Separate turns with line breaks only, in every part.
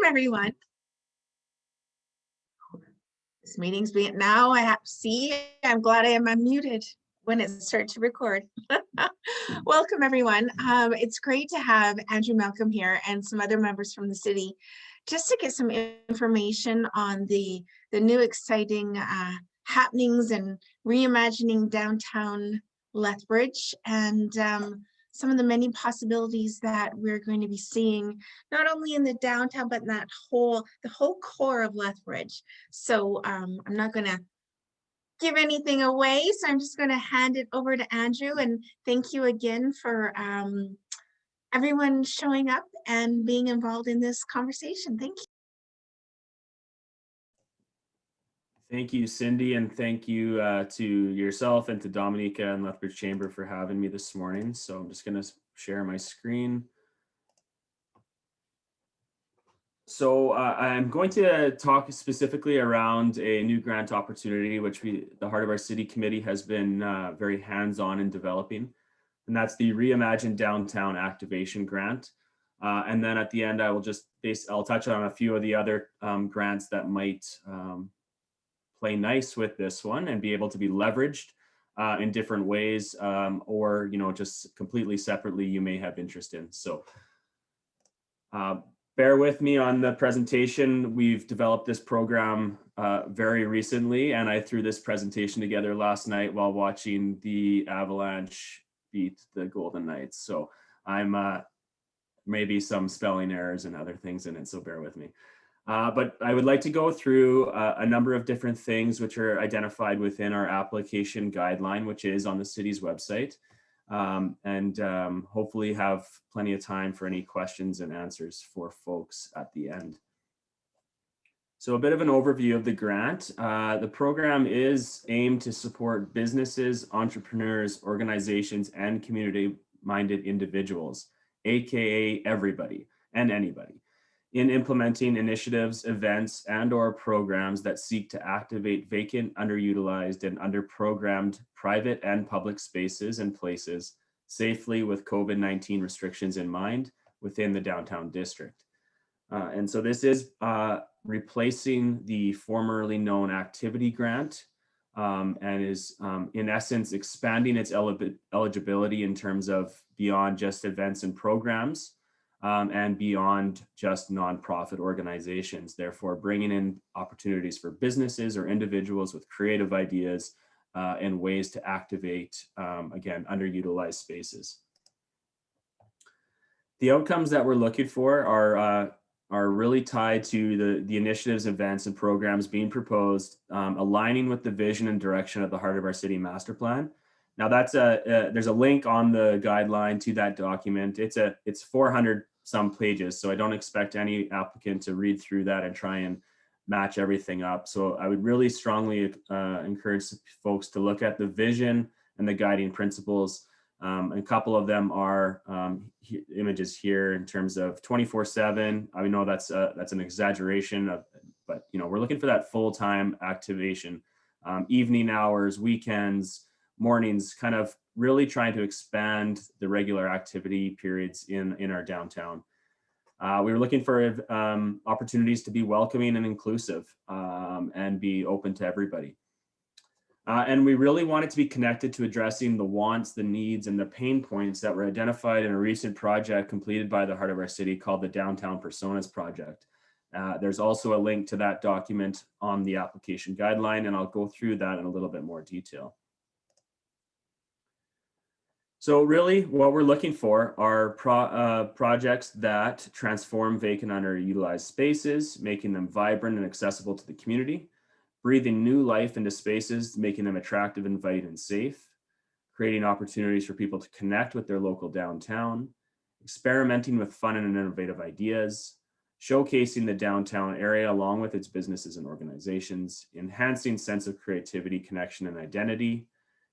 everyone. This meeting's being now. I'm glad I am unmuted when it starts to record. Welcome, everyone. It's great to have Andrew Malcolm here and some other members from the city just to get some information on the new exciting happenings and reimagining downtown Lethbridge and some of the many possibilities that we're going to be seeing, not only in the downtown, but in the whole core of Lethbridge. So I'm not going to give anything away, so I'm just going to hand it over to Andrew. And thank you again for everyone showing up and being involved in this conversation. Thank you.
Thank you, Cindy, and thank you to yourself and to Dominica and Lethbridge Chamber for having me this morning. So I'm just going to share my screen. So I'm going to talk specifically around a new grant opportunity, which the Heart of Our City Committee has been very hands-on in developing, and that's the Reimagine Downtown Activation Grant. And then at the end, I'll touch on a few of the other grants that might play nice with this one and be able to be leveraged in different ways, or just completely separately you may have interest in. So bear with me on the presentation. We've developed this program very recently, and I threw this presentation together last night while watching the Avalanche beat the Golden Knights. So I'm maybe some spelling errors and other things in it, so bear with me. But I would like to go through a number of different things which are identified within our application guideline, which is on the city's website, and hopefully have plenty of time for any questions and answers for folks at the end. So a bit of an overview of the grant. The program is aimed to support businesses, entrepreneurs, organizations, and community-minded individuals, AKA everybody and anybody, in implementing initiatives, events, and/or programs that seek to activate vacant, underutilized, and underprogrammed private and public spaces and places safely with COVID-19 restrictions in mind within the downtown district. And so this is replacing the formerly known activity grant, and is in essence expanding its eligibility in terms of beyond just events and programs, and beyond just nonprofit organizations, therefore bringing in opportunities for businesses or individuals with creative ideas and ways to activate, again, underutilized spaces. The outcomes that we're looking for are really tied to the initiatives, events, and programs being proposed, aligning with the vision and direction of the Heart of Our City Master Plan. Now there's a link on the guideline to that document. It's 400 some pages, so I don't expect any applicant to read through that and try and match everything up. So I would really strongly encourage folks to look at the vision and the guiding principles. A couple of them are images here in terms of 24/7. I know that's an exaggeration, but we're looking for that full-time activation, evening hours, weekends, mornings, kind of really trying to expand the regular activity periods in our downtown. We were looking for opportunities to be welcoming and inclusive, and be open to everybody. And we really wanted to be connected to addressing the wants, the needs, and the pain points that were identified in a recent project completed by the Heart of Our City called the Downtown Personas Project. There's also a link to that document on the application guideline, and I'll go through that in a little bit more detail. So really what we're looking for are projects that transform vacant underutilized spaces, making them vibrant and accessible to the community, breathing new life into spaces, making them attractive, inviting, and safe, creating opportunities for people to connect with their local downtown, experimenting with fun and innovative ideas, showcasing the downtown area along with its businesses and organizations, enhancing sense of creativity, connection, and identity,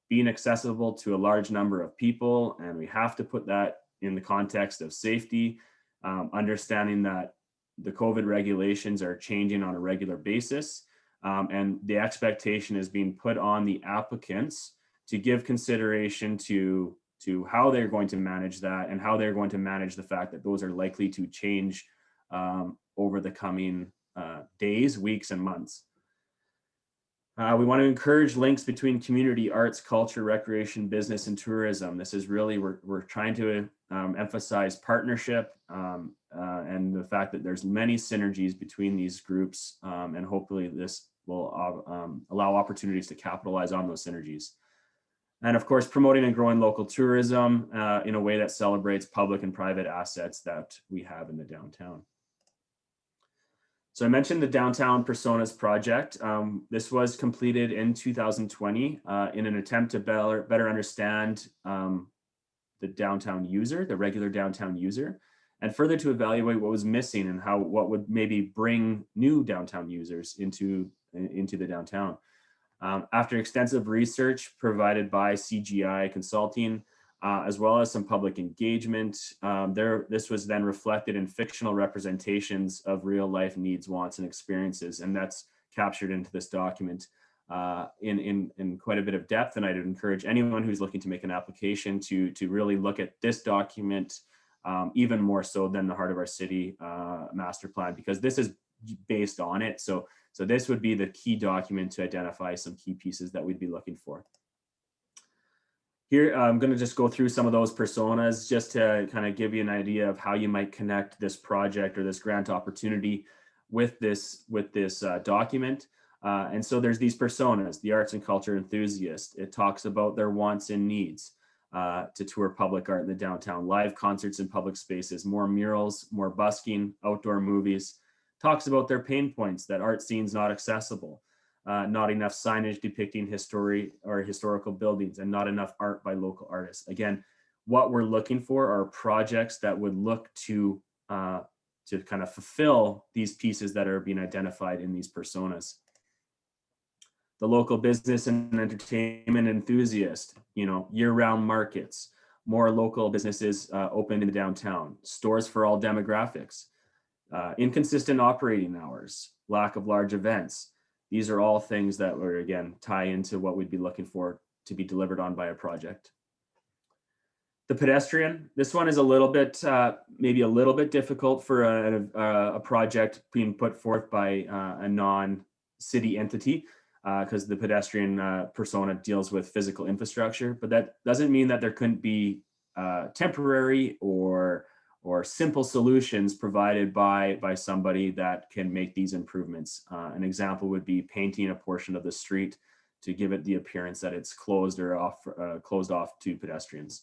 being accessible to a large number of people, and we have to put that in the context of safety, understanding that the COVID regulations are changing on a regular basis, and the expectation is being put on the applicants to give consideration to how they're going to manage that and how they're going to manage the fact that those are likely to change over the coming days, weeks, and months. We want to encourage links between community, arts, culture, recreation, business, and tourism. This is really, we're trying to emphasize partnership and the fact that there's many synergies between these groups, and hopefully this will allow opportunities to capitalize on those synergies. And of course, promoting and growing local tourism in a way that celebrates public and private assets that we have in the downtown. So I mentioned the Downtown Personas project. This was completed in 2020 in an attempt to better understand the downtown user, the regular downtown user, and further to evaluate what was missing and what would maybe bring new downtown users into the downtown. After extensive research provided by CGI Consulting, as well as some public engagement, this was then reflected in fictional representations of real life needs, wants, and experiences, and that's captured into this document in quite a bit of depth. And I'd encourage anyone who's looking to make an application to really look at this document even more so than the Heart of Our City master plan, because this is based on it. So this would be the key document to identify some key pieces that we'd be looking for. Here, I'm going to just go through some of those personas just to kind of give you an idea of how you might connect this project or this grant opportunity with this document. And so there's these personas: the arts and culture enthusiast. It talks about their wants and needs to tour public art in the downtown, live concerts in public spaces, more murals, more busking, outdoor movies. Talks about their pain points, that art scene's not accessible. Not enough signage depicting history or historical buildings, and not enough art by local artists. Again, what we're looking for are projects that would look to kind of fulfill these pieces that are being identified in these personas. The local business and entertainment enthusiast, year-round markets, more local businesses open in the downtown, stores for all demographics, inconsistent operating hours, lack of large events. These are all things that would, again, tie into what we'd be looking for to be delivered on by a project. The pedestrian, this one is a little bit, maybe a little bit difficult for a project being put forth by a non-city entity, because the pedestrian persona deals with physical infrastructure, but that doesn't mean that there couldn't be temporary or simple solutions provided by somebody that can make these improvements. An example would be painting a portion of the street to give it the appearance that it's closed off to pedestrians.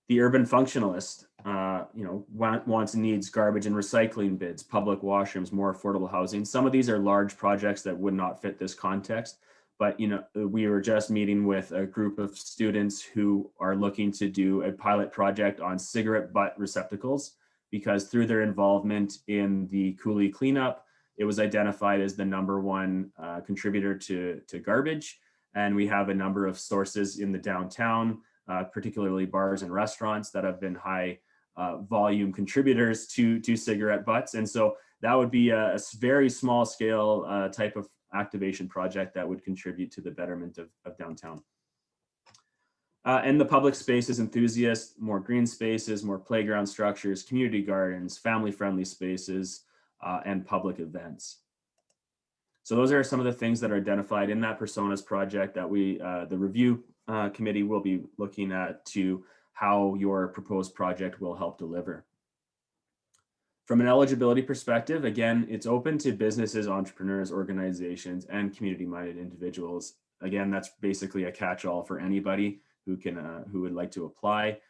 The urban functionalist, wants and needs garbage and recycling bids, public washrooms, more affordable housing. Some of these are large projects that would not fit this context. But we were just meeting with a group of students who are looking to do a pilot project on cigarette butt receptacles, because through their involvement in the Cooley cleanup, it was identified as the #1 contributor to garbage. And we have a number of sources in the downtown, particularly bars and restaurants, that have been high volume contributors to cigarette butts. And so that would be a very small scale type of activation project that would contribute to the betterment of downtown. And the public spaces enthusiast, more green spaces, more playground structures, community gardens, family-friendly spaces, and public events. So those are some of the things that are identified in that personas project that the review committee will be looking at to how your proposed project will help deliver. From an eligibility perspective, again, it's open to businesses, entrepreneurs, organizations, and community-minded individuals. Again, that's basically a catch-all for anybody who would like to apply.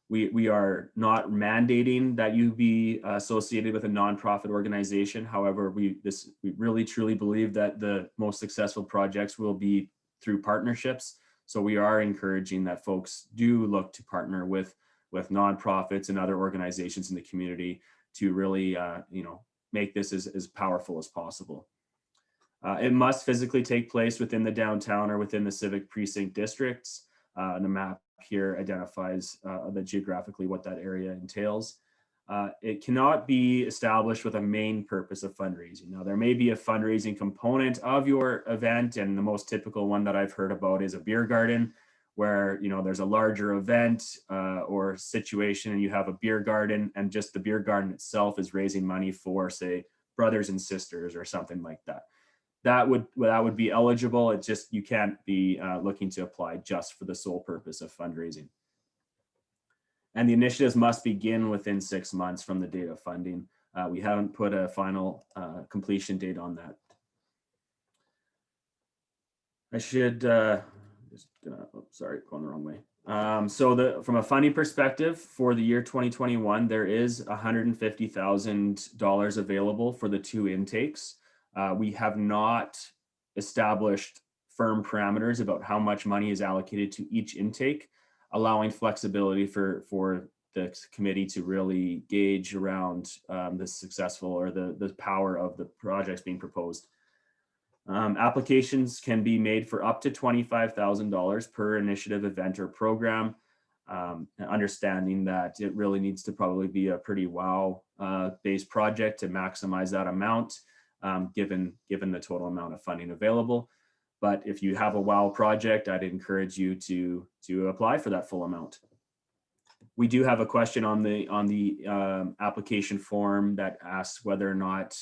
We are not mandating that you be associated with a nonprofit organization. However, we really truly believe that the most successful projects will be through partnerships. So we are encouraging that folks do look to partner with nonprofits and other organizations in the community to really, make this as powerful as possible. It must physically take place within the downtown or within the civic precinct districts. The map here identifies geographically what that area entails. It cannot be established with a main purpose of fundraising. Now, there may be a fundraising component of your event, and the most typical one that I've heard about is a beer garden, where, you know, there's a larger event or situation and you have a beer garden, and just the beer garden itself is raising money for, say, brothers and sisters or something like that. That would be eligible. It's just, you can't be looking to apply just for the sole purpose of fundraising. And the initiatives must begin within 6 months from the date of funding. We haven't put a final completion date on that. I should sorry, going the wrong way. So from a funding perspective for the year 2021, there is $150,000 available for the 2 intakes. We have not established firm parameters about how much money is allocated to each intake, allowing flexibility for the committee to really gauge around the successful or the power of the projects being proposed. Applications can be made for up to $25,000 per initiative, event, or program. Understanding that it really needs to probably be a pretty based project to maximize that amount, given the total amount of funding available. But if you have a wow project, I'd encourage you to apply for that full amount. We do have a question on the application form that asks whether or not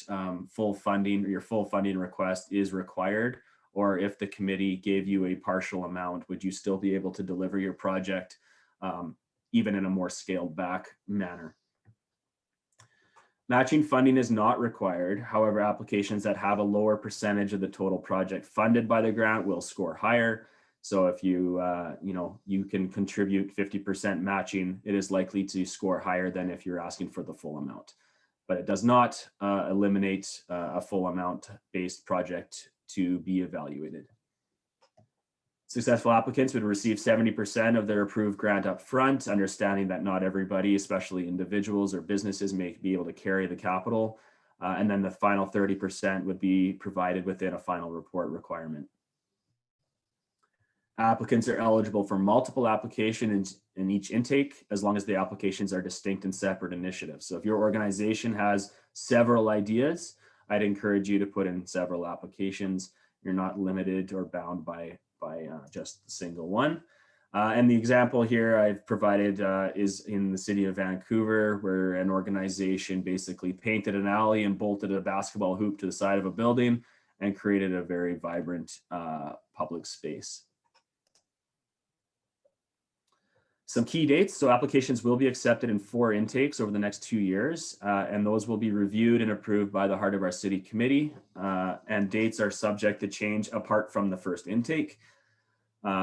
full funding, or your full funding request, is required, or if the committee gave you a partial amount, would you still be able to deliver your project even in a more scaled back manner? Matching funding is not required. However, applications that have a lower percentage of the total project funded by the grant will score higher. So if you can contribute 50% matching, it is likely to score higher than if you're asking for the full amount. But it does not eliminate a full amount based project to be evaluated. Successful applicants would receive 70% of their approved grant up front, understanding that not everybody, especially individuals or businesses, may be able to carry the capital. And then the final 30% would be provided within a final report requirement. Applicants are eligible for multiple applications in each intake, as long as the applications are distinct and separate initiatives. So if your organization has several ideas, I'd encourage you to put in several applications. You're not limited or bound by just a single one. And the example here I've provided is in the city of Vancouver, where an organization basically painted an alley and bolted a basketball hoop to the side of a building and created a very vibrant public space. Some key dates. So applications will be accepted in 4 intakes over the next 2 years, and those will be reviewed and approved by the Heart of Our City Committee, and dates are subject to change apart from the first intake.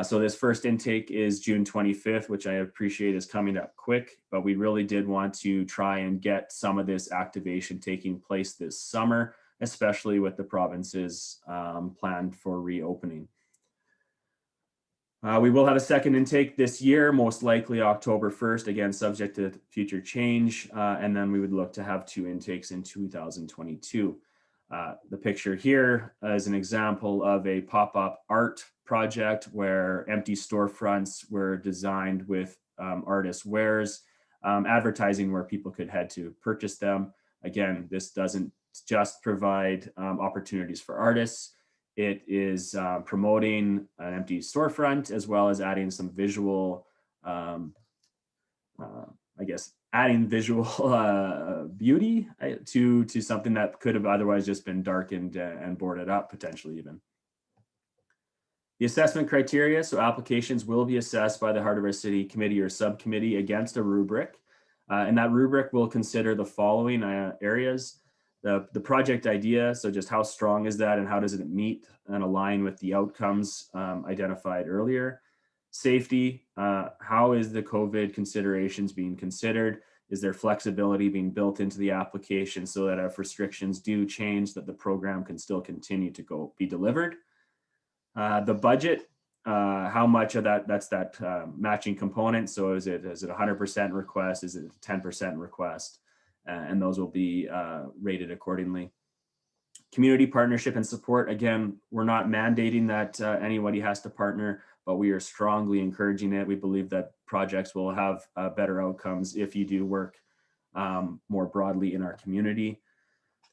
So this first intake is June 25th, which I appreciate is coming up quick, but we really did want to try and get some of this activation taking place this summer, especially with the provinces planned for reopening. We will have a second intake this year, most likely October 1st, again, subject to future change. And then we would look to have 2 intakes in 2022. The picture here is an example of a pop-up art project where empty storefronts were designed with artist wares, advertising where people could head to purchase them. Again, this doesn't just provide opportunities for artists. It is promoting an empty storefront, as well as adding some visual, adding visual beauty to something that could have otherwise just been darkened and boarded up, potentially even. The assessment criteria, so applications will be assessed by the Heart of Our City Committee or subcommittee against a rubric. And that rubric will consider the following areas. The project idea, so just how strong is that and how does it meet and align with the outcomes identified earlier. Safety, how is the COVID considerations being considered? Is there flexibility being built into the application so that if restrictions do change, that the program can still continue to be delivered? The budget, how much of that's that matching component? So is it 100% request? Is it a 10% request? And those will be rated accordingly. Community partnership and support. Again, we're not mandating that anybody has to partner, but we are strongly encouraging it. We believe that projects will have better outcomes if you do work more broadly in our community.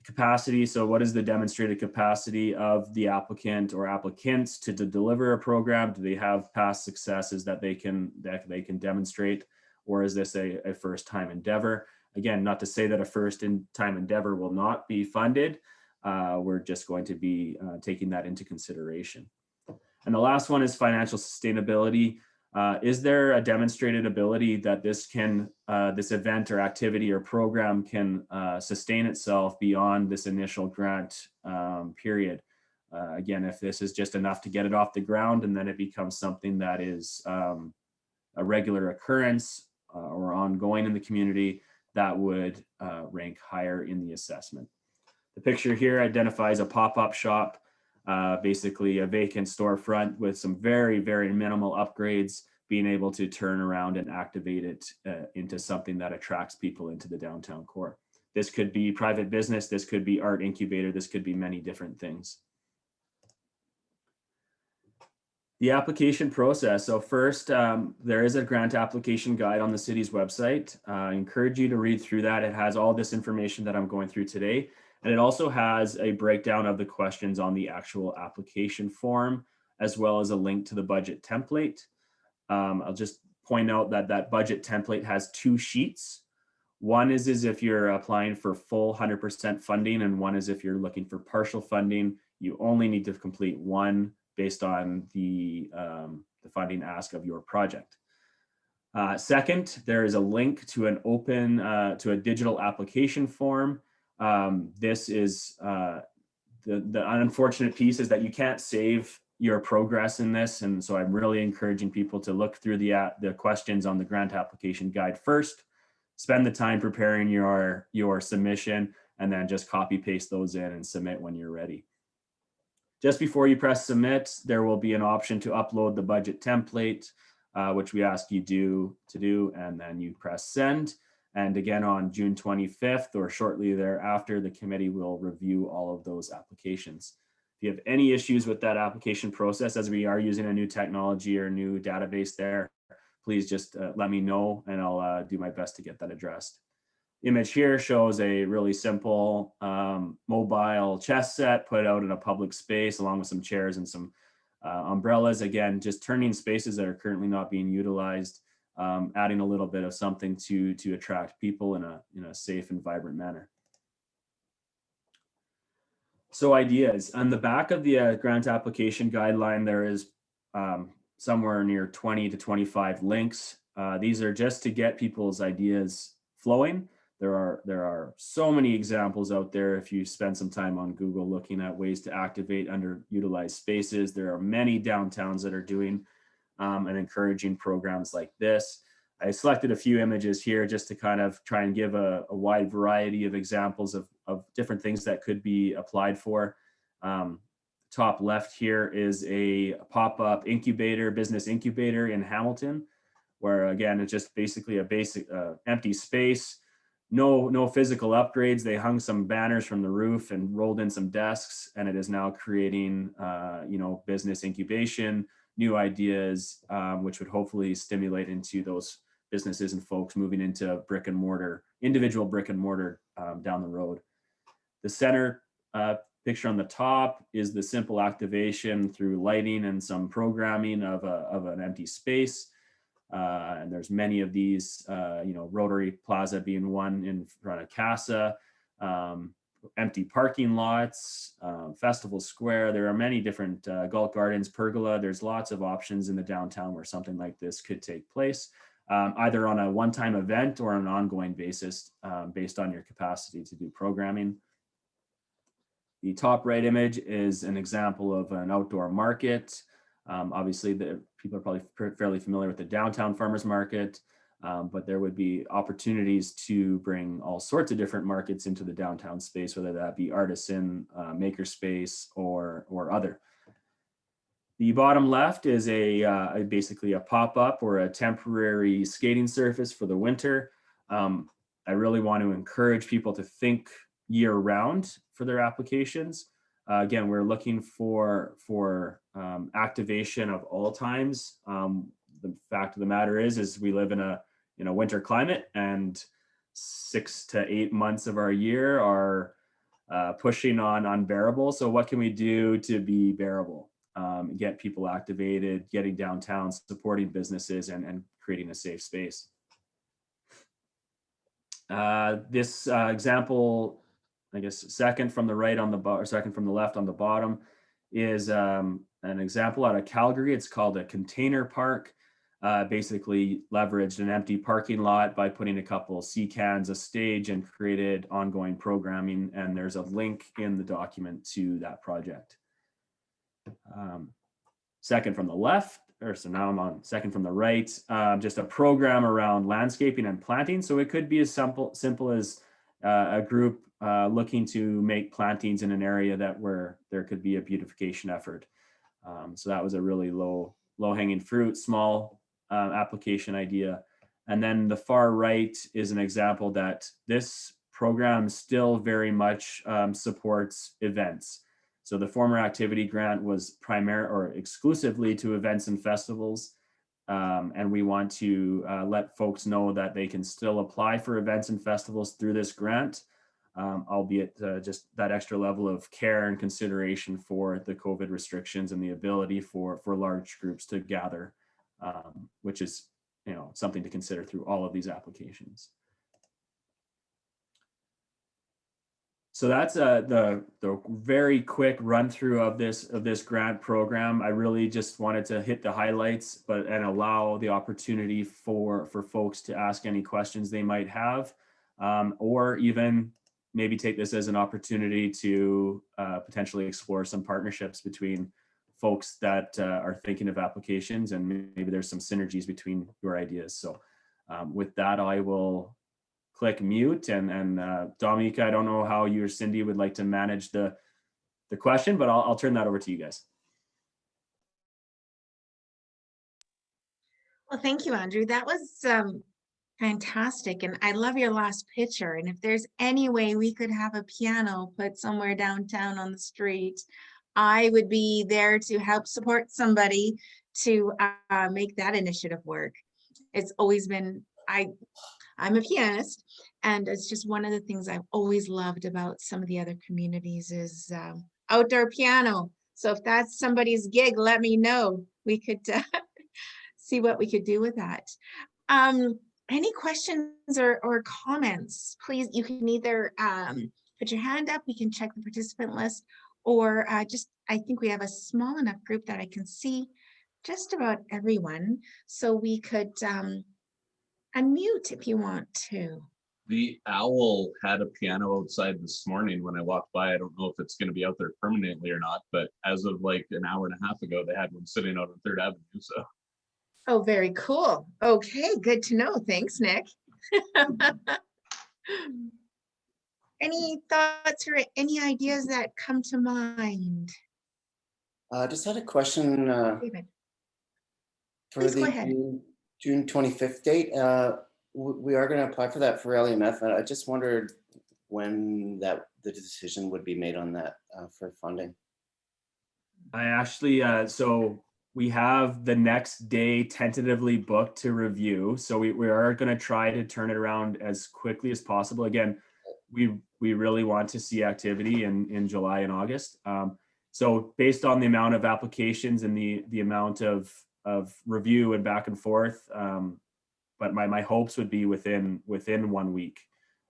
Capacity, so what is the demonstrated capacity of the applicant or applicants to deliver a program? Do they have past successes that they can demonstrate, or is this a first time endeavor? Again, not to say that a first time endeavor will not be funded. We're just going to be taking that into consideration. And the last one is financial sustainability. Is there a demonstrated ability that this event or activity or program can sustain itself beyond this initial grant period? Again, if this is just enough to get it off the ground and then it becomes something that is a regular occurrence or ongoing in the community, that would rank higher in the assessment. The picture here identifies a pop-up shop, basically a vacant storefront with some very, very minimal upgrades, being able to turn around and activate it into something that attracts people into the downtown core. This could be private business, this could be art incubator, this could be many different things. The application process. So first, there is a grant application guide on the city's website. I encourage you to read through that. It has all this information that I'm going through today. And it also has a breakdown of the questions on the actual application form, as well as a link to the budget template. I'll just point out that that budget template has 2 sheets. One is if you're applying for full 100% funding, and one is if you're looking for partial funding. You only need to complete one based on the funding ask of your project. Second, there is a link to an open, to a digital application form. This is the unfortunate piece is that you can't save your progress in this. And so I'm really encouraging people to look through the questions on the grant application guide first, spend the time preparing your submission, and then just copy paste those in and submit when you're ready. Just before you press submit, there will be an option to upload the budget template, which we ask you to do, and then you press send. And again, on June 25th or shortly thereafter, the committee will review all of those applications. If you have any issues with that application process, as we are using a new technology or new database there, please just let me know and I'll do my best to get that addressed. Image here shows a really simple mobile chess set put out in a public space along with some chairs and some umbrellas. Again, just turning spaces that are currently not being utilized, adding a little bit of something to attract people in a safe and vibrant manner. So ideas. On the back of the grant application guideline, there is somewhere near 20 to 25 links. These are just to get people's ideas flowing. There are so many examples out there. If you spend some time on Google looking at ways to activate underutilized spaces, there are many downtowns that are doing and encouraging programs like this. I selected a few images here just to kind of try and give a wide variety of examples of different things that could be applied for. Top left here is a pop-up incubator, business incubator in Hamilton, where again, it's just basically a basic empty space. No physical upgrades. They hung some banners from the roof and rolled in some desks, and it is now creating, business incubation, new ideas, which would hopefully stimulate into those businesses and folks moving into individual brick and mortar down the road. The center picture on the top is the simple activation through lighting and some programming of an empty space. And there's many of these, Rotary Plaza being one in front of CASA, empty parking lots, Festival Square. There are many different Galt Gardens, Pergola. There's lots of options in the downtown where something like this could take place, either on a one-time event or on an ongoing basis based on your capacity to do programming. The top right image is an example of an outdoor market. Obviously, the people are probably fairly familiar with the downtown farmers market, but there would be opportunities to bring all sorts of different markets into the downtown space, whether that be artisan, makerspace, or other. The bottom left is basically a pop-up or a temporary skating surface for the winter. I really want to encourage people to think year-round for their applications. Again, we're looking for activation of all times. The fact of the matter is we live in a winter climate, and 6 to 8 months of our year are pushing on unbearable. So what can we do to be bearable? Get people activated, getting downtown, supporting businesses, and creating a safe space. This example, I guess, second from the right on the or second from the left on the bottom, is an example out of Calgary. It's called a container park. Basically leveraged an empty parking lot by putting a couple sea cans, a stage, and created ongoing programming. And there's a link in the document to that project. Second from the left, so now I'm on second from the right, just a program around landscaping and planting. So it could be as simple as a group looking to make plantings in an area where there could be a beautification effort. So that was a really low hanging fruit, small application idea. And then the far right is an example that this program still very much supports events. So the former activity grant was exclusively to events and festivals. And we want to let folks know that they can still apply for events and festivals through this grant, albeit just that extra level of care and consideration for the COVID restrictions and the ability for large groups to gather, which is, something to consider through all of these applications. So that's the very quick run through of this grant program. I really just wanted to hit the highlights, and allow the opportunity for folks to ask any questions they might have, or even maybe take this as an opportunity to potentially explore some partnerships between folks that are thinking of applications, and maybe there's some synergies between your ideas. So with that, I will click mute, and Dominica, I don't know how you or Cindy would like to manage the question, but I'll turn that over to you guys.
Well, thank you, Andrew. That was fantastic. And I love your last picture. And if there's any way we could have a piano put somewhere downtown on the street, I would be there to help support somebody to make that initiative work. It's always been, I'm a pianist, and it's just one of the things I've always loved about some of the other communities is outdoor piano. So if that's somebody's gig, let me know. We could see what we could do with that. Any questions or comments, please, you can either put your hand up, we can check the participant list, or I think we have a small enough group that I can see just about everyone. So we could unmute if you want to.
The Owl had a piano outside this morning when I walked by. I don't know if it's going to be out there permanently or not, but as of like an hour and a half ago, they had one sitting out on 3rd Avenue. So.
Oh, very cool. Okay, good to know. Thanks, Nick. Any thoughts or any ideas that come to mind?
I just had a question
David,
for
please go
the
ahead.
June 25th date. We are going to apply for that for LEMF. I just wondered when the decision would be made on that for funding.
I actually, so we have the next day tentatively booked to review. So we are going to try to turn it around as quickly as possible. Again, we really want to see activity in July and August. So based on the amount of applications and the amount of review and back and forth, but my hopes would be within 1 week.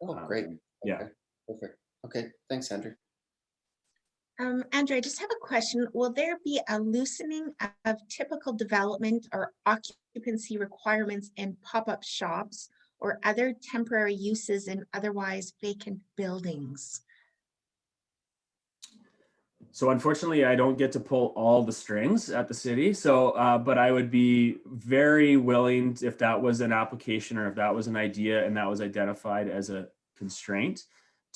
Oh, great.
Yeah.
Okay. Perfect. Okay. Thanks, Andrew.
Andrew, I just have a question. Will there be a loosening of typical development or occupancy requirements in pop-up shops or other temporary uses in otherwise vacant buildings?
So unfortunately, I don't get to pull all the strings at the city. So, but I would be very willing if that was an application or if that was an idea and that was identified as a constraint,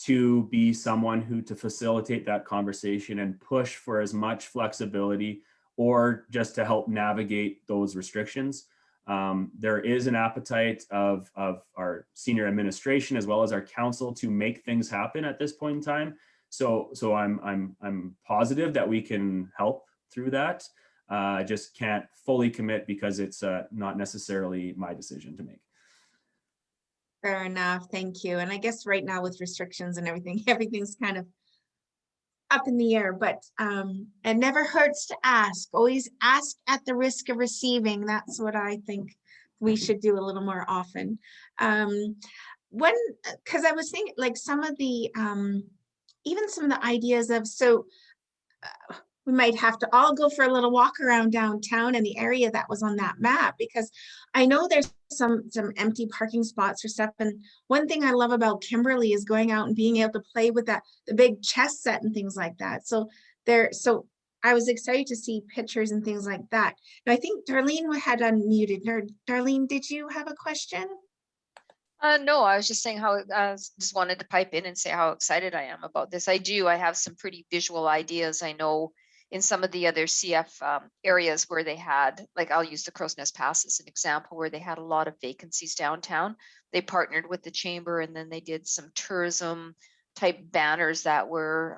to be someone to facilitate that conversation and push for as much flexibility or just to help navigate those restrictions. There is an appetite of our senior administration as well as our council to make things happen at this point in time. So I'm positive that we can help through that. I just can't fully commit because it's not necessarily my decision to make.
Fair enough. Thank you. And I guess right now with restrictions and everything, everything's kind of up in the air, but it never hurts to ask. Always ask at the risk of receiving. That's what I think we should do a little more often. Because I was thinking like some of the, even some of the ideas of, so we might have to all go for a little walk around downtown in the area that was on that map, because I know there's some empty parking spots or stuff. And one thing I love about Kimberly is going out and being able to play with the big chess set and things like that. So I was excited to see pictures and things like that. And I think Darlene had unmuted. Darlene, did you have a question?
No, I was just saying how I just wanted to pipe in and say how excited I am about this. I have some pretty visual ideas. I know in some of the other CF areas where they had, like I'll use the Crow's Nest Pass as an example, where they had a lot of vacancies downtown. They partnered with the chamber and then they did some tourism type banners that were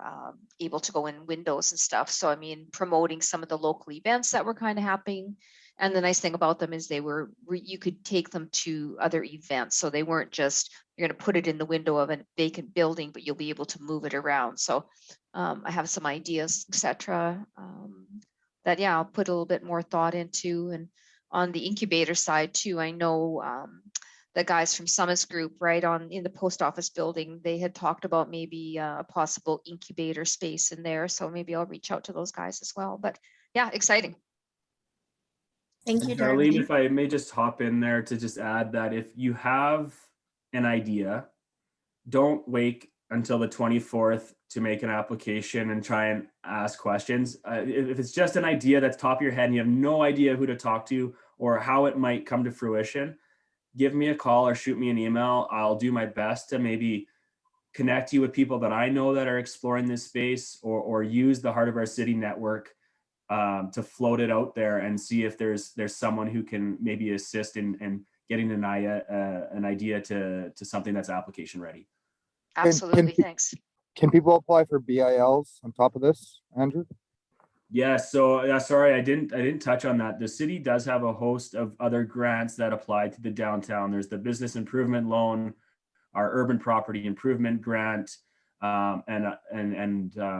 able to go in windows and stuff. So I mean, promoting some of the local events that were kind of happening. And the nice thing about them is you could take them to other events. So they weren't just, you're going to put it in the window of a vacant building, but you'll be able to move it around. So I have some ideas, etc. That, yeah, I'll put a little bit more thought into. And on the incubator side too, I know the guys from Summit's group, right in the post office building, they had talked about maybe a possible incubator space in there. So maybe I'll reach out to those guys as well. But yeah, exciting.
Thank you,
Darlene,
Darlene.
if I may just hop in there to just add that if you have an idea, don't wait until the 24th to make an application and try and ask questions. If it's just an idea that's top of your head and you have no idea who to talk to or how it might come to fruition, give me a call or shoot me an email. I'll do my best to maybe connect you with people that I know that are exploring this space, or use the Heart of Our City network to float it out there and see if there's someone who can maybe assist in getting an idea to something that's application ready.
Absolutely, thanks.
Can people apply for BILs on top of this, Andrew?
Yeah, so sorry, I didn't touch on that. The city does have a host of other grants that apply to the downtown. There's the business improvement loan, our urban property improvement grant, and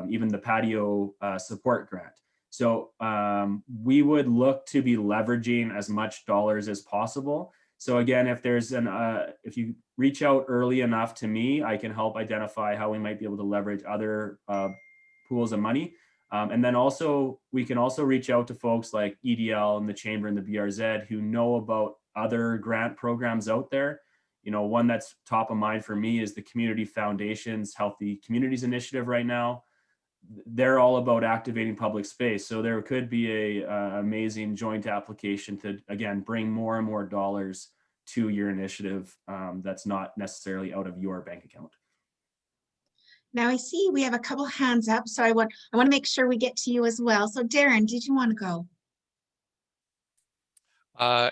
even the patio support grant. So we would look to be leveraging as much dollars as possible. So again, if there's if you reach out early enough to me, I can help identify how we might be able to leverage other pools of money. And then also, we can also reach out to folks like EDL and the Chamber and the BRZ who know about other grant programs out there. You know, one that's top of mind for me is the Community Foundation's Healthy Communities Initiative right now. They're all about activating public space. So there could be a amazing joint application to, again, bring more and more dollars to your initiative that's not necessarily out of your bank account.
Now I see we have a couple hands up, so I want to make sure we get to you as well. So Darren, did you want to go?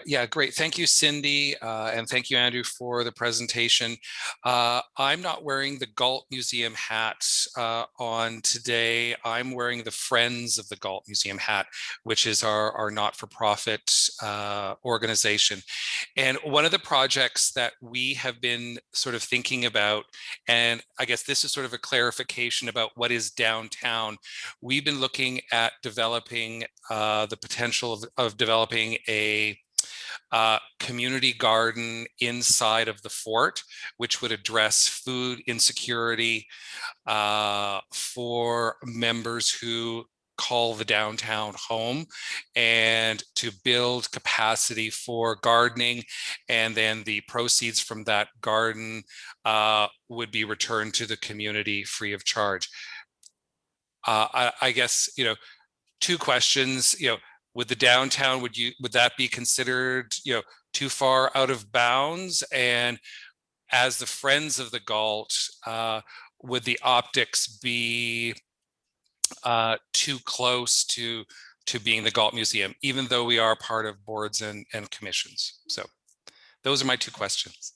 Yeah, great. Thank you, Cindy, and thank you, Andrew, for the presentation. I'm not wearing the Galt Museum hat on today. I'm wearing the Friends of the Galt Museum hat, which is our not-for-profit organization. And one of the projects that we have been sort of thinking about, and I guess this is sort of a clarification about what is downtown, we've been looking at developing the potential of developing a community garden inside of the fort, which would address food insecurity for members who call the downtown home, and to build capacity for gardening, and then the proceeds from that garden would be returned to the community free of charge. I guess, you know, two questions, you know, would the downtown, would that be considered, you know, too far out of bounds? And as the Friends of the Galt, would the optics be too close to being the Galt Museum, even though we are part of boards and commissions? So those are my two questions.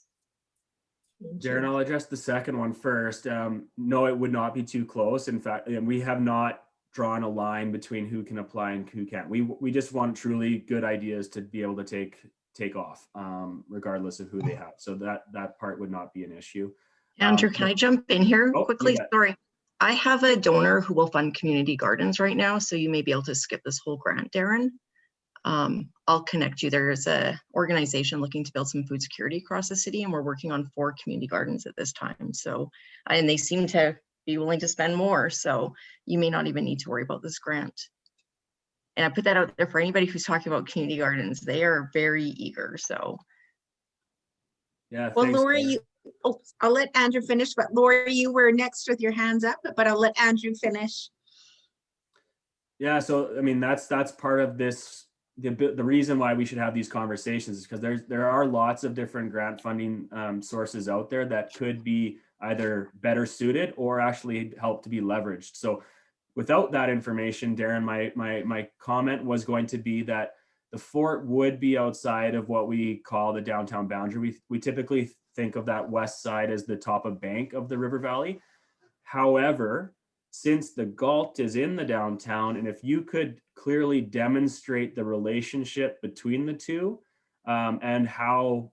Darren, I'll address the second one first. No, it would not be too close. In fact, we have not drawn a line between who can apply and who can't. We just want truly good ideas to be able to take off, regardless of who they have. So that part would not be an issue.
Andrew, can I jump in here quickly?
Yeah.
Sorry. I have a donor who will fund community gardens right now, so you may be able to skip this whole grant, Darren. I'll connect you. There's a organization looking to build some food security across the city, and we're working on 4 community gardens at this time. So, and they seem to be willing to spend more, so you may not even need to worry about this grant. And I put that out there for anybody who's talking about community gardens. They are very eager, so.
Yeah.
Well,
thanks,
Lori,
Darren.
I'll let Andrew finish, but Lori, you were next with your hands up, but I'll let Andrew finish.
Yeah, so I mean that's part of this. The reason why we should have these conversations is because there are lots of different grant funding sources out there that could be either better suited or actually help to be leveraged. So without that information, Darren, my comment was going to be that the fort would be outside of what we call the downtown boundary. We typically think of that west side as the top of bank of the river valley. However, since the Galt is in the downtown, and if you could clearly demonstrate the relationship between the two and how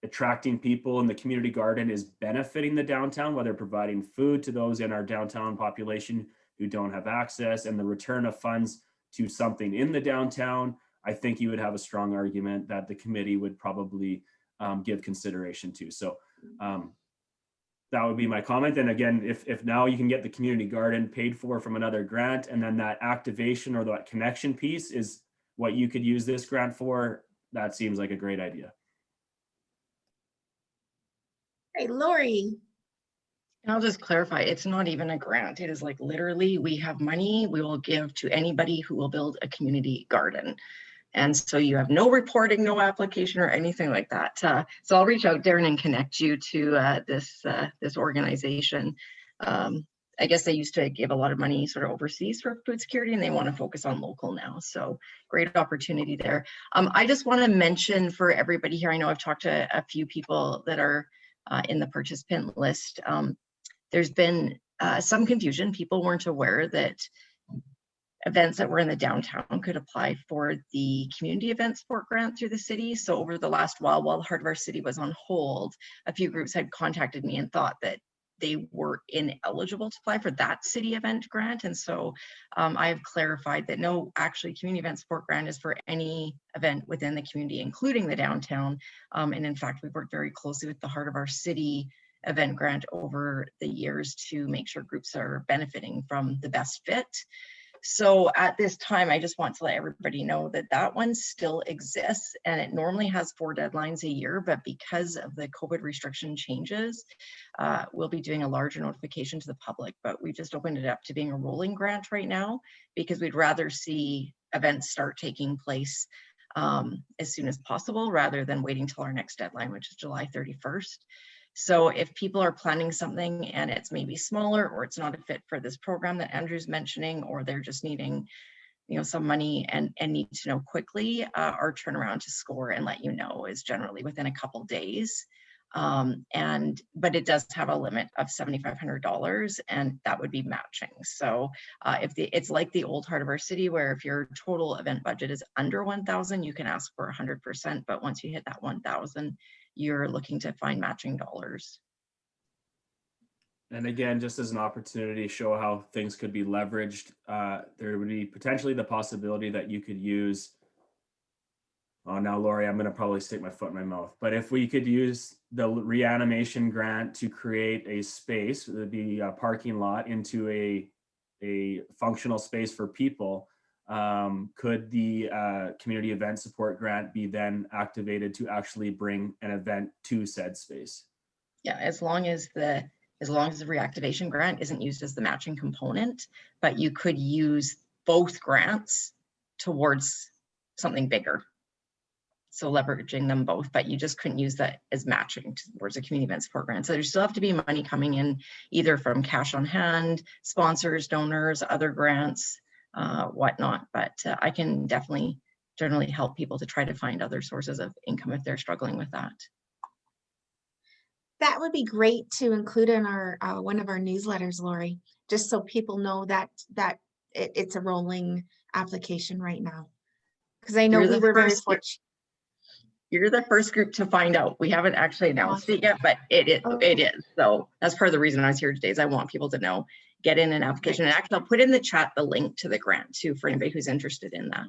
attracting people in the community garden is benefiting the downtown, whether providing food to those in our downtown population who don't have access and the return of funds to something in the downtown, I think you would have a strong argument that the committee would probably give consideration to. So that would be my comment. And again, if now you can get the community garden paid for from another grant, and then that activation or that connection piece is what you could use this grant for, that seems like a great idea.
Hey, Lori.
And I'll just clarify, it's not even a grant. It is like literally we have money we will give to anybody who will build a community garden. And so you have no reporting, no application or anything like that. So I'll reach out, Darren, and connect you to this organization. I guess they used to give a lot of money sort of overseas for food security, and they want to focus on local now. So great opportunity there. I just want to mention for everybody here, I know I've talked to a few people that are in the participant list. There's been some confusion. People weren't aware that events that were in the downtown could apply for the community event support grant through the city. So over the last while the heart of our city was on hold, a few groups had contacted me and thought that they were ineligible to apply for that city event grant. And so I have clarified that no, actually community event support grant is for any event within the community, including the downtown. And in fact, we've worked very closely with the heart of our city event grant over the years to make sure groups are benefiting from the best fit. So at this time, I just want to let everybody know that that one still exists, and it normally has 4 deadlines a year, but because of the COVID restriction changes, we'll be doing a larger notification to the public, but we just opened it up to being a rolling grant right now because we'd rather see events start taking place as soon as possible rather than waiting till our next deadline, which is July 31st. So if people are planning something and it's maybe smaller or it's not a fit for this program that Andrew's mentioning, or they're just needing, you know, some money and need to know quickly, our turnaround to score and let you know is generally within a couple days. But it does have a limit of $7,500, and that would be matching. So it's like the old heart of our city, where if your total event budget is under 1,000, you can ask for 100%. But once you hit that 1,000, you're looking to find matching dollars.
And again, just as an opportunity to show how things could be leveraged, there would be potentially the possibility that you could use, oh, now, Lori, I'm going to probably stick my foot in my mouth, but if we could use the reanimation grant to create a space, it would be a parking lot, into a functional space for people, could the community event support grant be then activated to actually bring an event to said space?
Yeah, as long as the reactivation grant isn't used as the matching component, but you could use both grants towards something bigger. So leveraging them both, but you just couldn't use that as matching towards a community event support grant. So there still have to be money coming in either from cash on hand, sponsors, donors, other grants, whatnot. But I can definitely generally help people to try to find other sources of income if they're struggling with that.
That would be great to include in our one of our newsletters, Lori, just so people know that it's a rolling application right now. Because I know we were very fortunate.
You're the first group to find out. We haven't actually announced it yet, but it is. So that's part of the reason I was here today, is I want people to know. get in an application. And actually, I'll put in the chat the link to the grant too for anybody who's interested in that.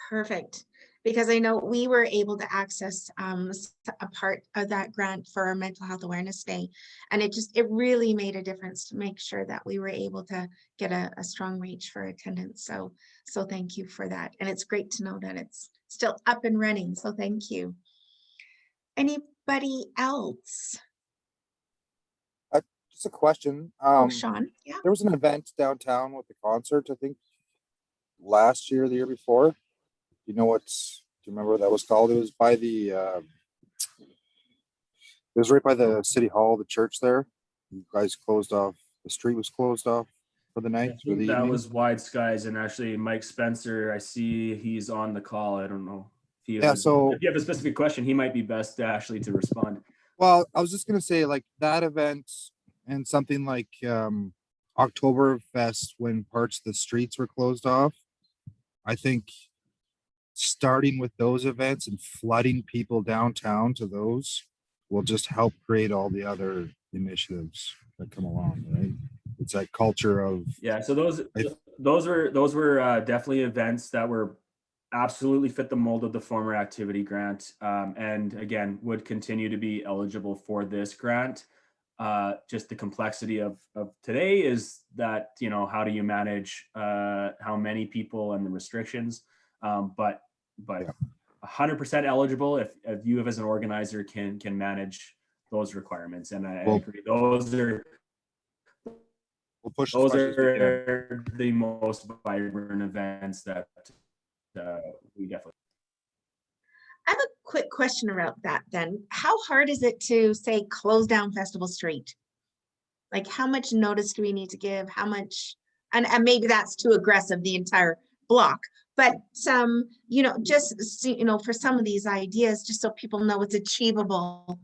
Perfect. Because I know we were able to access a part of that grant for our Mental Health Awareness Day. And it really made a difference to make sure that we were able to get a strong reach for attendance. So thank you for that. And it's great to know that it's still up and running. So thank you. Anybody else?
Just a question.
Oh, Sean, yeah.
There was an event downtown with the concert, I think last year, the year before. Do you remember what that was called? It was by it was right by the city hall, the church there. You guys closed off, the street was closed off for the night.
I think that was Wide Skies, and actually Mike Spencer, I see he's on the call. I don't know if if you have a specific question, he might be best actually to respond.
Well, I was just gonna say, like, that event and something like Oktoberfest, when parts of the streets were closed off. I think starting with those events and flooding people downtown to those will just help create all the other initiatives that come along, right? It's that culture of,
yeah. So those were definitely events that were absolutely fit the mold of the former activity grant, and again would continue to be eligible for this grant. Just the complexity of today is that, how do you manage how many people and the restrictions, but 100% eligible if you as an organizer can manage those requirements. And I agree, those are the most vibrant events that we definitely.
I have a quick question about that then. How hard is it to say close down Festival Street? Like, how much notice do we need to give? How much, and maybe that's too aggressive, the entire block, but just, for some of these ideas, just so people know it's achievable.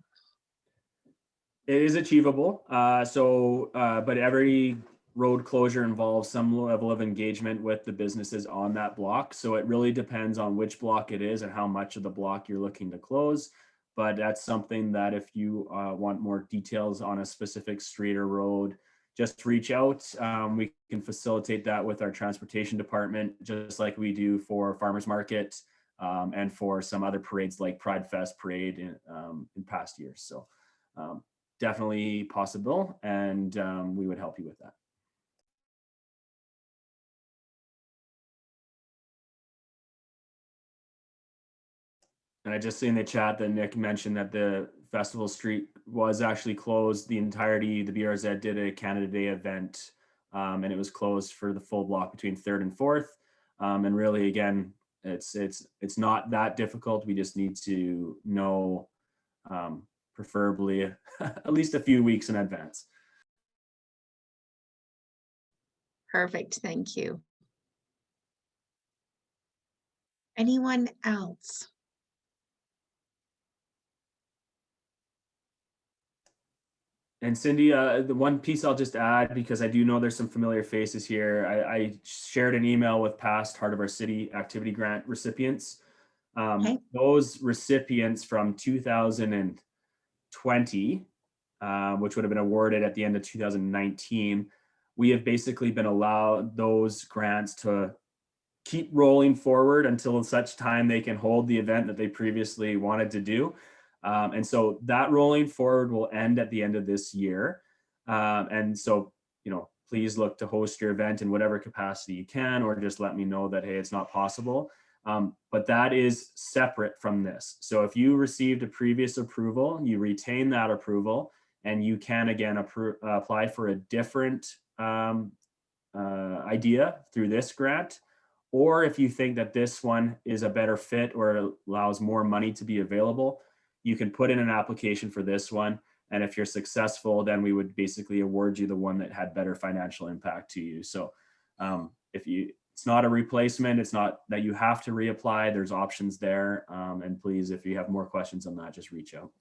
It is achievable. But every road closure involves some level of engagement with the businesses on that block. So it really depends on which block it is and how much of the block you're looking to close. But that's something that if you want more details on a specific street or road, just reach out. We can facilitate that with our transportation department, just like we do for Farmers Market and for some other parades like Pride Fest parade in past years. So definitely possible, and we would help you with that. And I just see in the chat that Nick mentioned that the Festival Street was actually closed. The entirety, the BRZ did a Canada Day event, and it was closed for the full block between 3rd and 4th. And really, again, it's not that difficult. We just need to know, preferably at least a few weeks in advance.
Perfect, thank you. Anyone else?
And Cindy, the one piece I'll just add, because I do know there's some familiar faces here. I shared an email with past Heart of Our City activity grant recipients.
Okay.
Those recipients from 2020, which would have been awarded at the end of 2019, we have basically been allowed those grants to keep rolling forward until such time they can hold the event that they previously wanted to do. And so that rolling forward will end at the end of this year. And so, please look to host your event in whatever capacity you can, or just let me know that, hey, it's not possible. But that is separate from this. So if you received a previous approval, you retain that approval, and you can again apply for a different idea through this grant. Or if you think that this one is a better fit or allows more money to be available, you can put in an application for this one. And if you're successful, then we would basically award you the one that had better financial impact to you. So it's not a replacement, it's not that you have to reapply, there's options there. And please, if you have more questions on that, just reach out.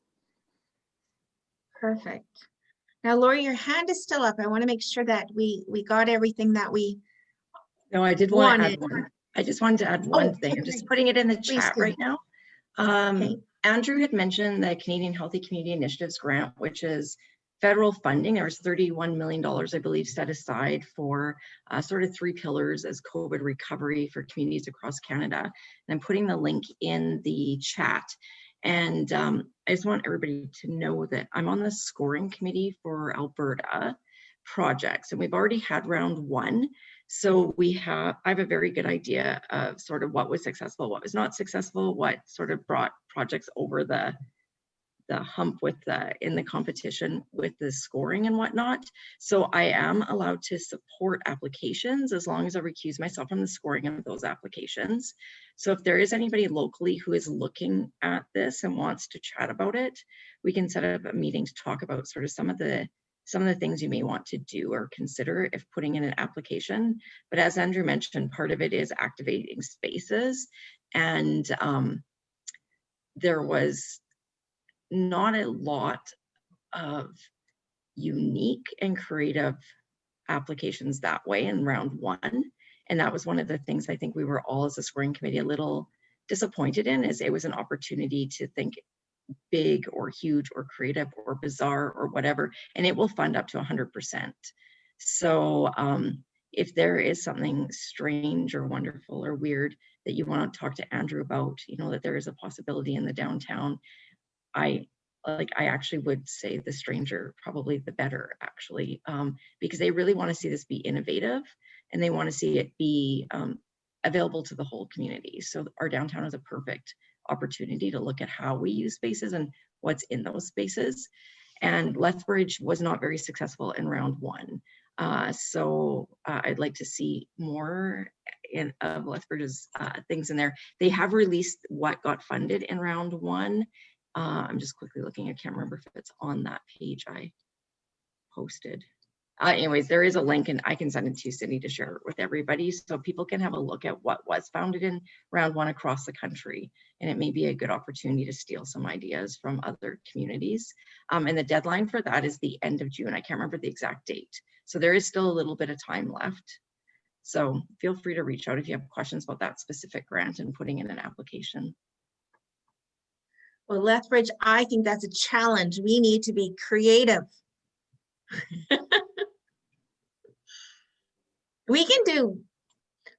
Perfect. Now, Lori, your hand is still up. I want to make sure that we got everything that we.
No, I did want to add one. I just wanted to add one thing. I'm just putting it in the chat right now.
Okay.
Andrew had mentioned the Canadian Healthy Community Initiatives Grant, which is federal funding. There was $31 million, I believe, set aside for sort of 3 pillars as COVID recovery for communities across Canada. And I'm putting the link in the chat. And I just want everybody to know that I'm on the scoring committee for Alberta projects, and we've already had round 1. So I have a very good idea of sort of what was successful, what was not successful, what sort of brought projects over the hump with in the competition with the scoring and whatnot. So I am allowed to support applications as long as I recuse myself from the scoring of those applications. So if there is anybody locally who is looking at this and wants to chat about it, we can set up a meeting to talk about sort of some of the things you may want to do or consider if putting in an application. But as Andrew mentioned, part of it is activating spaces. And there was not a lot of unique and creative applications that way in round 1. And that was one of the things I think we were all as a scoring committee a little disappointed in, is it was an opportunity to think big or huge or creative or bizarre or whatever, and it will fund up to 100%. So if there is something strange or wonderful or weird that you want to talk to Andrew about, you know, that there is a possibility in the downtown, I actually would say the stranger probably the better, actually, because they really want to see this be innovative and they want to see it be available to the whole community. So our downtown is a perfect opportunity to look at how we use spaces and what's in those spaces. And Lethbridge was not very successful in round 1. So I'd like to see more of Lethbridge's things in there. They have released what got funded in round 1. I'm just quickly looking. I can't remember if it's on that page I posted. Anyways, there is a link and I can send it to you, Cindy, to share it with everybody so people can have a look at what was founded in round 1 across the country. And it may be a good opportunity to steal some ideas from other communities. And the deadline for that is the end of June. I can't remember the exact date. So there is still a little bit of time left. So feel free to reach out if you have questions about that specific grant and putting in an application.
Well, Lethbridge, I think that's a challenge. We need to be creative. We can do,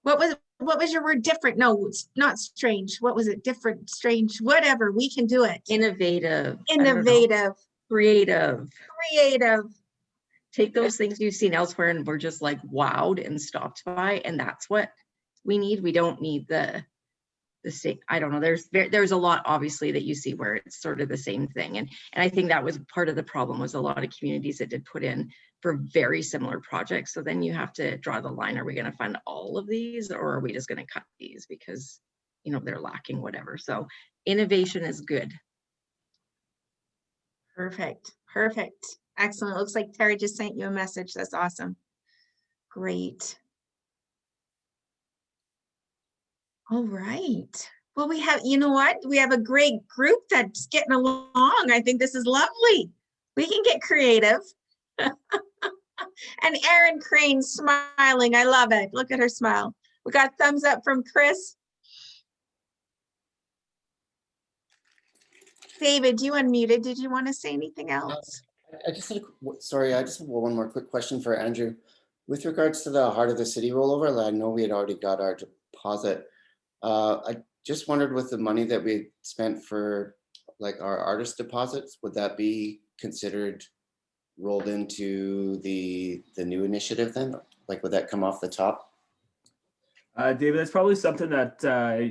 what was your word? Different? No, it's not strange. What was it? Different, strange, whatever. We can do it.
Innovative.
Innovative.
Creative.
Creative.
Take those things you've seen elsewhere and we're just like wowed and stopped by, and that's what we need. We don't need the same. I don't know. There's a lot obviously that you see where it's sort of the same thing, and I think that was part of the problem, was a lot of communities that did put in for very similar projects. So then you have to draw the line. Are we going to fund all of these, or are we just going to cut these because, you know, they're lacking whatever? So innovation is good.
Perfect. Perfect. Excellent. Looks like Terry just sent you a message. That's awesome. Great. All right. Well, we have, you know what? We have a great group that's getting along. I think this is lovely. We can get creative. And Erin Crane smiling. I love it. Look at her smile. We got thumbs up from Chris. David, you unmuted. Did you want to say anything else?
I just had I just have one more quick question for Andrew. With regards to the Heart of the City rollover, I know we had already got our deposit. I just wondered, with the money that we spent for like our artist deposits, would that be considered rolled into the new initiative then? Like, would that come off the top?
David, that's probably something that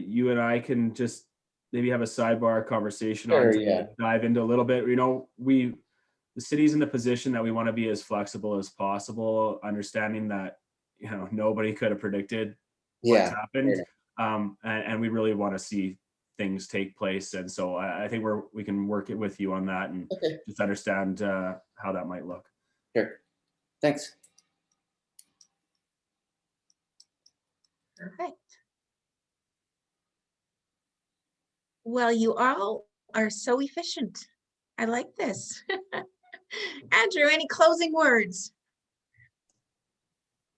you and I can just maybe have a sidebar conversation
Sure,
on to
yeah.
dive into a little bit. You know, the city's in the position that we want to be as flexible as possible, understanding that, you know, nobody could have predicted what's happened. And we really want to see things take place. And so I think we can work it with you on that and just understand how that might look.
Sure. Thanks.
Perfect. Well, you all are so efficient. I like this. Andrew, any closing words?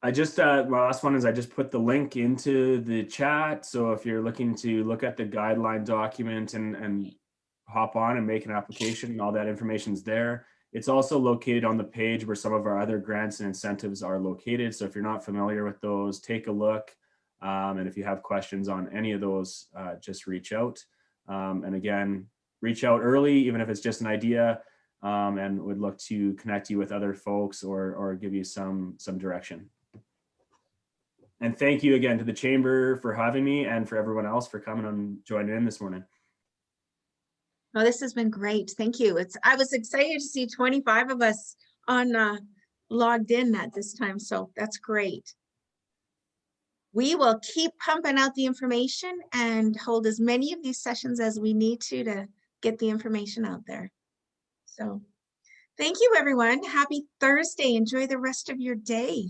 I just, my last one is I just put the link into the chat. So if you're looking to look at the guideline document and hop on and make an application, all that information's there. It's also located on the page where some of our other grants and incentives are located. So if you're not familiar with those, take a look. And if you have questions on any of those, just reach out. And again, reach out early, even if it's just an idea, and would look to connect you with other folks or give you some direction. And thank you again to the Chamber for having me and for everyone else for coming and joining in this morning.
Oh, this has been great. Thank you. I was excited to see 25 of us on logged in at this time. So that's great. We will keep pumping out the information and hold as many of these sessions as we need to get the information out there. So thank you, everyone. Happy Thursday. Enjoy the rest of your day.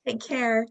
Take care.